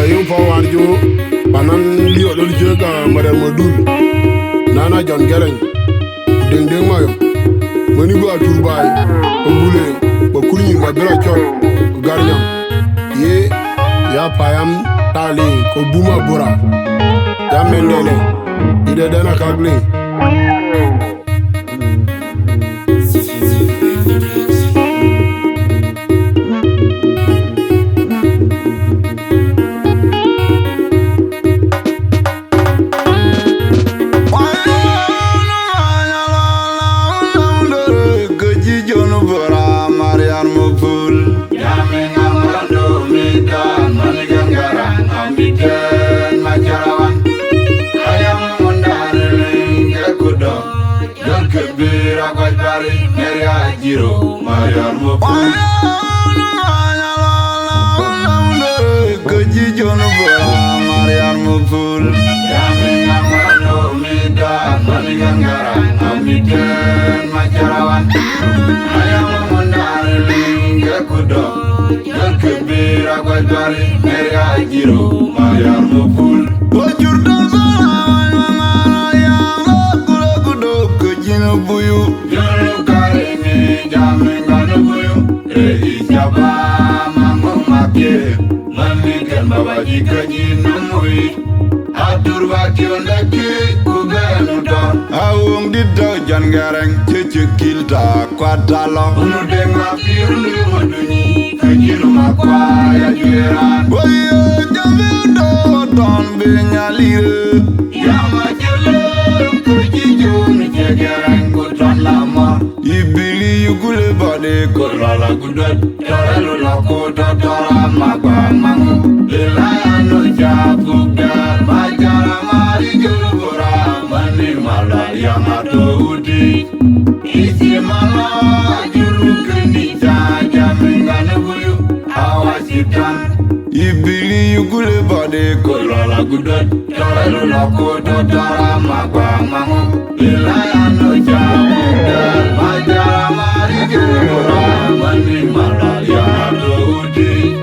Yung pawarjo panan liyo dol jega madar modul nana John Gereng deng mayo mani go aturbay ngule ba kurni ba bela chot garnyam ye ya payam tali ko buma bura ya mendele ide dana kagle Jiro Marian mo pul Keji jono bora Marian mo pul Yami ngamano mida Manigan garang Amiken macarawan Ayam mondare lingga kudo Kebira kwaj bari Meria jiro Marian mo pul Bajur dan salam Ayam kudo kudo Kejino buyu Jamengano buyu, jaba mangong makye, manikan babaji kaji namui, atur baki ondaki kubenu don. Awung didau John Gereng cucu kilta kwadalo. Unu dengar pirundu modunyi, kaji rumah kwaya jueran. Boyo jambi do don benyalire, yama jelo kaji juni Gereng kutan lama. Ibili yugule bade korala gudat Torelu lako totora magbangangu Lilayano jabukda Majara mari julubura Mani mala yang ado udi Isi mala juru kendija Jamengane buyu awasitan Ibili yugule bade korala gudat Torelu lako totora magbangangu Lilayano jabukda Majara mari julubura Mani mala yang ado udi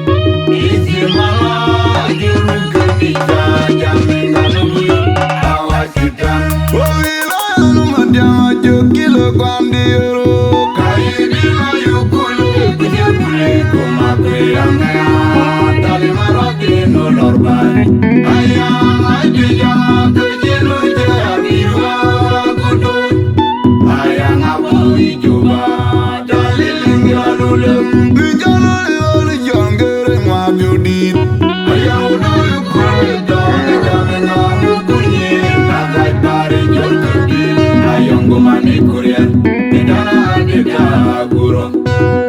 Isi mala juru kendija Jamengane buyu awasitan Wawilayano madiama jokilo kwandiru Kaidina yukulu Kunyakuli kumakwe angaya Tali marati nolorbai Ayang ajijang kejelu jabiwa kudu Ayang abu ijuba Tali lingga lulem Bijana liwali John Gereng mabiudit Ayang udulu kurita Nijamenga mukunyi Nagai pari jol kebir Ayang gumani kurian Nidana adika guru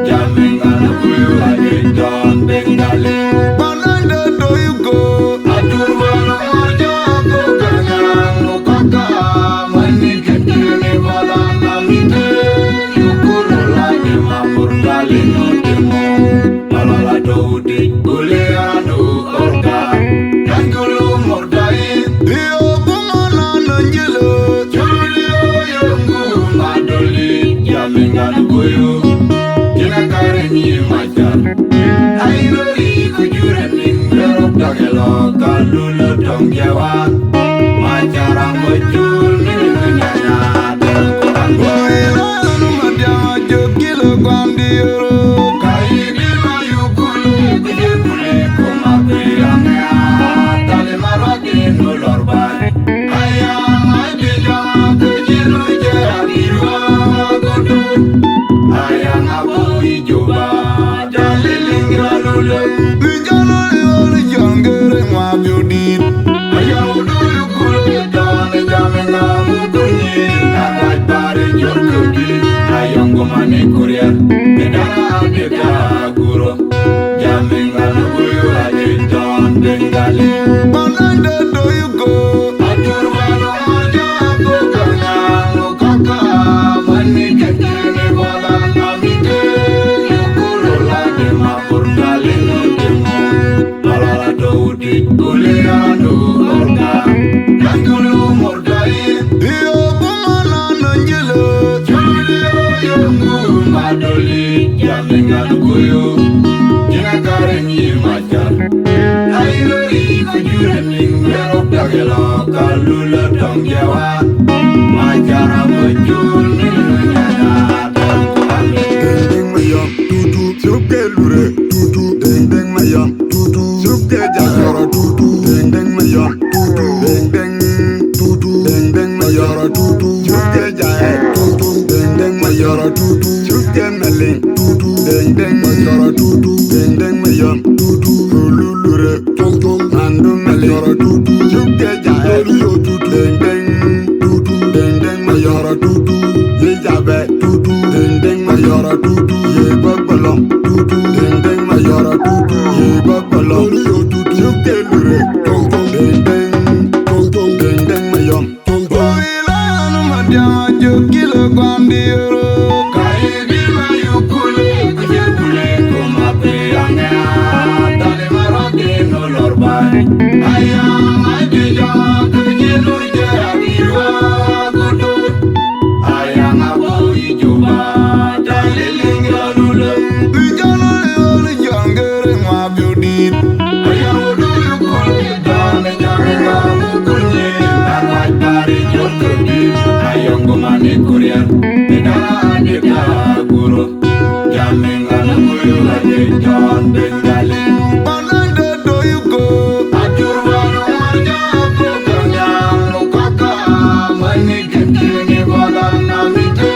Jamenga nubuyu adidon bengali Pananda doyuko Atur balo marja Aku kanyang Nukaka Manikan kini balan Namite Yukulu lagi Mapur kali nutimu Malala doudi Kulianu orga Kangkulu mordai Iyo kumana nanjilo Julio yungu Madoli Jamenga nubuyu Jina karenyi majar Airori kujuran Ninggerok dagelo Kalulu dong jawa Majarang muncul Ninganyanya Dan kurang Wairanu madama jokilo kwandiru Kaidina yukulu Kujekuli kumakwi angya Tali marwaki nulorbai Ayang ajijang kejilu jabiwa kudut Ayang abu ijuba Dalilingra lulem Bijana liwali John Gereng mabiudit Ayang udulu kulitan Jamenga mukunyi Nagai pari jol kebir Ayang gumani kurian Nidana adika guru Jamenga nubuyu adidon bengali Pananda doyuko Atur balo aja Aku kanyang Nukaka Manikan kini balan Amite Yukulu lagi Mapur kali nutimu Malala doudi Kulianu orga Kangkulu mordai Iyo kumana nanjilo Julio yungu jamingan goyo jina kare ni machar ailori kujure ning merok dagelo kalula tong jawa machara mujul ni nyaya dan kami deng mayam tutu suke lure tutu deng mayam tutu suke jagara tutu deng mayam tutu deng tutu deng mayara tutu suke jae tutu deng mayara tutu suke meling tutu deng mayara tutu deng mayam tutu lulure tong tong nandu mayara tutu suke jae tutu deng tutu deng mayara tutu ye jabe tutu deng mayara tutu ye bagbalong tutu deng mayara tutu ye bagbalong tutu suke lure tong tong deng mayam tong tong ilanu madya jokilo kwandiro kaidi mayukule kujekule kumape anga tale marade no lorbai ayam adija kujilu jaragiwa kudu ayam abu ijuba tale lingalule bijana yoli jangere mabiudit ayam udu yukule dane jaringa mukunye narwaj pari jorkubi ayam gumane kurian bedana deka guru jamingan muyu ade jon bengali pananda doyuko ajurwano marja kukanyang nukaka manikentini balana mite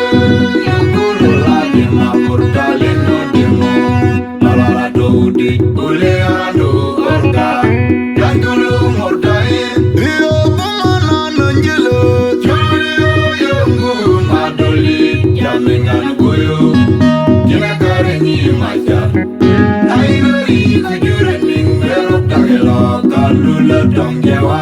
yukuru lagi mapur talino demo malala doudi ule adu orga yangulu mordai iyo kumana nanjilo churiyo yungu madoli jamingan goyo jina kare ni machar ailori kujure ning merok dagelo kalula tong jawa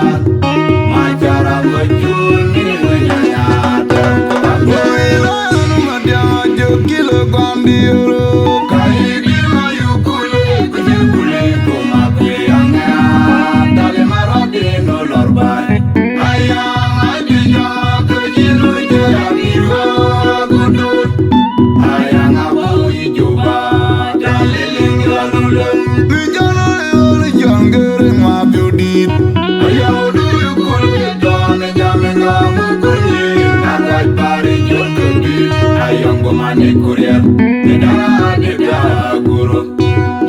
machara mujul ni nyaya dan kami ilanu madya jokilo kwandiro kaidi mayukule kujekule kumape anga tale marade no lorbai ayam adija kujilu jaragiwa kudut ayam abu ijuba tale lingalule bijana yoli jangere mabiudit ayam udu yukule dane jamenga mukunye narwaj pari jorkubi ayam gumane kurian bedana deka guru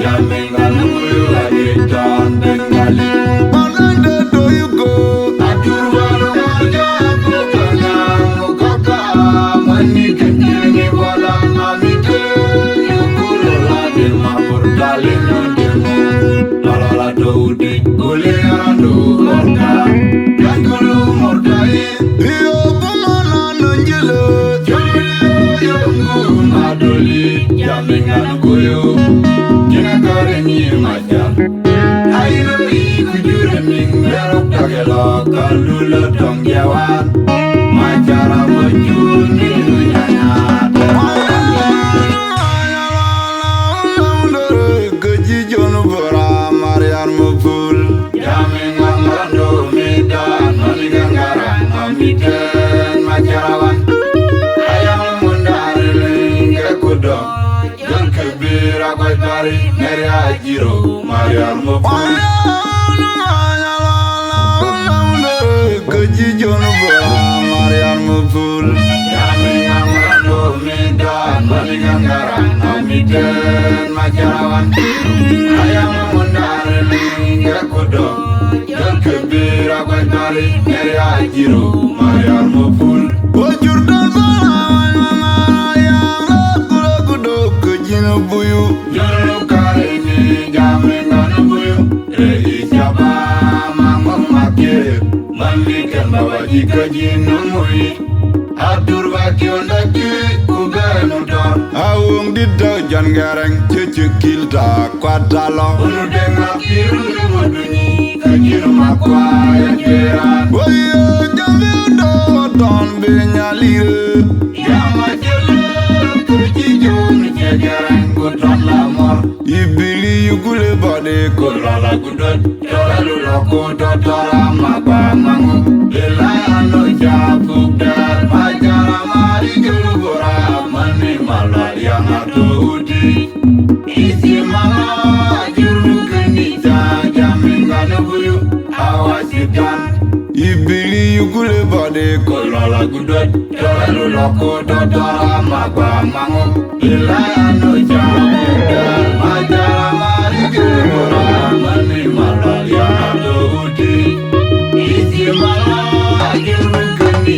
jamingan muyu ade jon bengali pananda doyuko ajurwano marja kukanyang nukaka manikentini balana mite yukuru lagi mapur talino demo malala doudi ule adu orga yangulu mordai iyo kumana nanjilo churiyo yungu madoli jamingan goyo jina kare ni machar ailori kujure ning merok dagelo kalula tong jawa machara mujul ni nyaya keji jonu bora marian mupul jamingan rando medan maningangara amiten macharawan ayam mundare linge kudo jon kebira koy pari mere ajiro marian mupul keji jonu bora marian mupul jamingan rando medan maningangara amiten macharawan ayam mundare linge kudo jon kebira koy pari mere ajiro marian mupul ojur dan bala ayam kudo kejino buyu jonu kare ni jamingan buyu siapa mangong make mandikan bawa jika jinu mui atur wakil daki kuganu dor awung didau jan gareng cecekil tak kuatalo unu dengar kirun lumudunyi kajinu makwa yang jeran boyo jambi udo ton benyalire yama jele kujijun jejareng kutan lamor ibili yugule bade kolala gudot jolalu loko dotora mabamangu belayano japuk dar majara mari gelubora mani malal yang adu di loko dodora magwa mango ilayano jamuda majara marige ora mani malaria dodi isi mala agirugani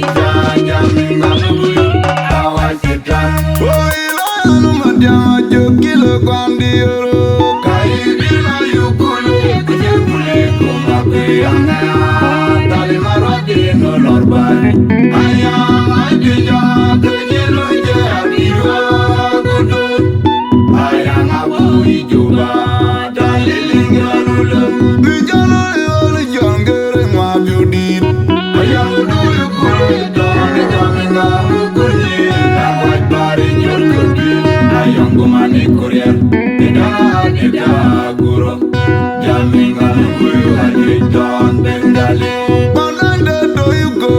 jaminga mulu awasitan oh ilayano madya jokilo kwandioro kaibina yukulu kujekule kumakuyanga tali maradi no lorbani ayang adija kejelo jabiro kudu ayang abu ijuba tali lingalula bijana yoli jangere ngwabiudit ayang udu yukulu doni jaminga mukunyi nawaj bari nyur kudu ayang gumani kurier Ida guru jaminga mukuyu adidon bengali Pananda do you go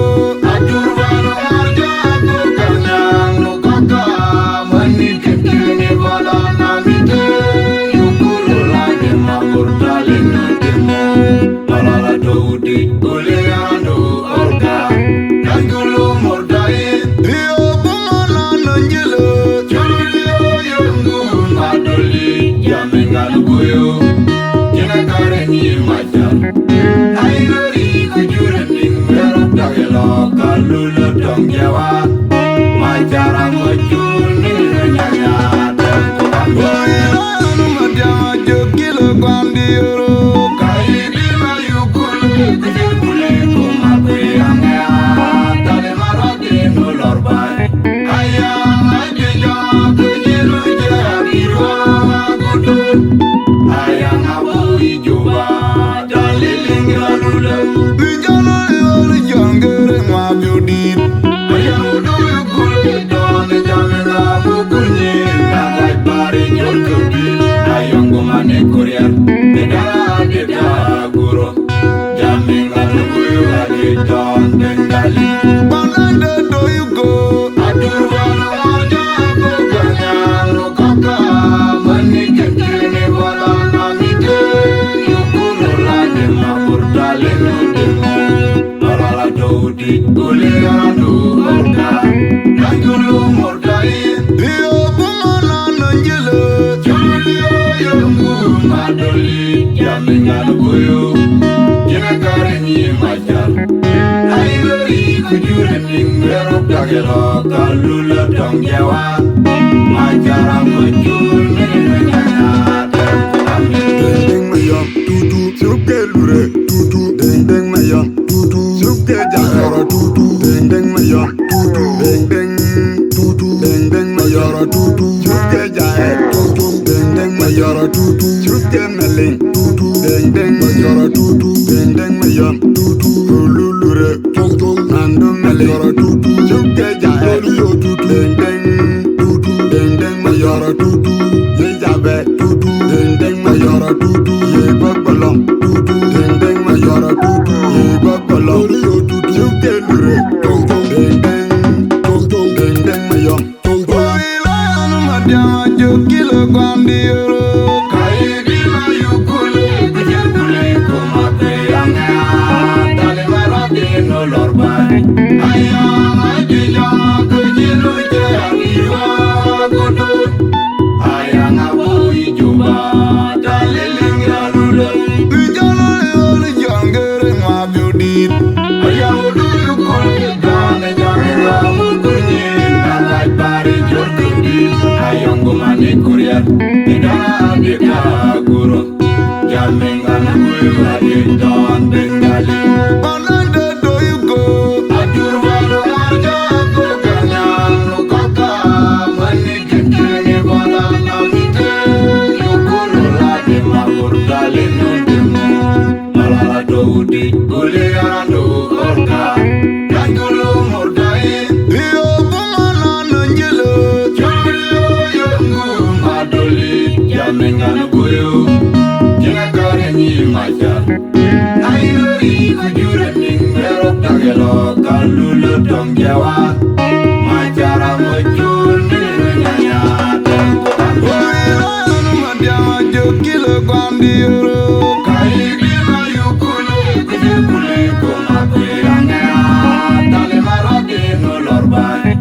Ajurvano marja kanyang nukaka Manikikini balana mite Yukulu lage makurtali nutimo Malala doudi uliano orga Kangulu mordai Iyo bumana nanjilo Chulio yungu madoli Jaminga nukuyu Jina karengi majar Aigari kujuran ningero dagelo kalulu dong jawa Majara mojun ninganyanya Tentu kambo Anu madya jokilo kwandioro Kaidima yukulu kujekule kumakuyangya Tali maradi nulorbai Ayang adija kujilu jabiro kudut Ayang abu ijuba dalilingalula Bijana yoli jangere ngwabiudit Ayang udu yukuli doni jaminga mukunyi Nangaj bari nyur kubi Ayang gumane kurier Dida guru Jaminga nukuyu adidon bengali Pananda do you go Adurvano marja kanyang nukaka Manikikini balana mite Yukulu lade makurtali nudimo Malala doudi ulianu orga Kangulu mordai Iyo bumana nanjilo Chulio yungu madoli Jaminga nukuyu Jina karengi majar Aigari kujuran ningero dagelo kalula dong jawa Majara mojun ninganyanya tenku ambil Deng maya tutu suke lure tutu deng maya tutu suke jahara tutu deng maya tutu deng tutu deng maya tutu suke jahe tutu deng maya tutu suke meleng tutu deng maya tutu deng maya tutu lulure tutu nando meleng tutu suke jahe tutu deng tutu deng maya tutu yejabe tutu deng maya tutu ye babalom tutu deng maya tutu ye babalom tutu suke lure tutu deng maya tutu Oilanu madya jokilo kwandioro Kaidima yukulu kujekule kumakuyanga Tali maradi nulorbai Ayang adija kujilu jabiro kudut Ayang abu ijuba dalilingalula Bijana yoli jangere ngwabiudit Ayang udu yukuli doni jaminga mukunyi Nangaj bari nyur kubi Ayang gumani kurier Dida guru Jaminga nukuyu adidon bengali Pananda do you go Ajurvano marja kanyang nukaka Manikikini balana mite Yukulu lade makurtali nudimo Malala doudi ulianu orga Kangulu mordai Iyo bumana nanjilo Chulio yungu madoli Jaminga nukuyu Jina karengi majar Aigari kujuran ningero dagelo kalulu dong jawa Majara mojun ninganyanya tenku ambil Oilanu madya jokilo kwandioro Kaidima yukulu kujekule kumakuyangya Tali maradi nulorbai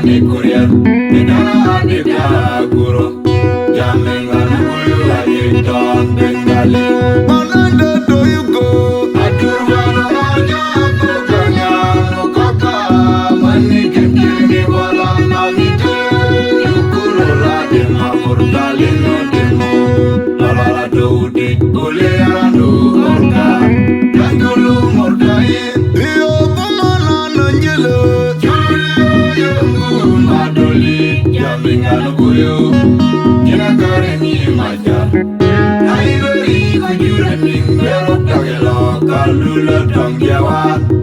ni kurier Nidana adika guru Jamingan kuyu ajiton bengali Mananda do you go Aturvana aja bukanya Nukaka mani kekini wala namite Yukuru radima murdali no demo Lalala do di ule arando orka Kangulu murdai Iyo bumana nanjilo Madoli, Yamingan Guyo, Kinakare ni Maja. Airi Kujuraning, Vero Tagelo, Kalula Tongyawa.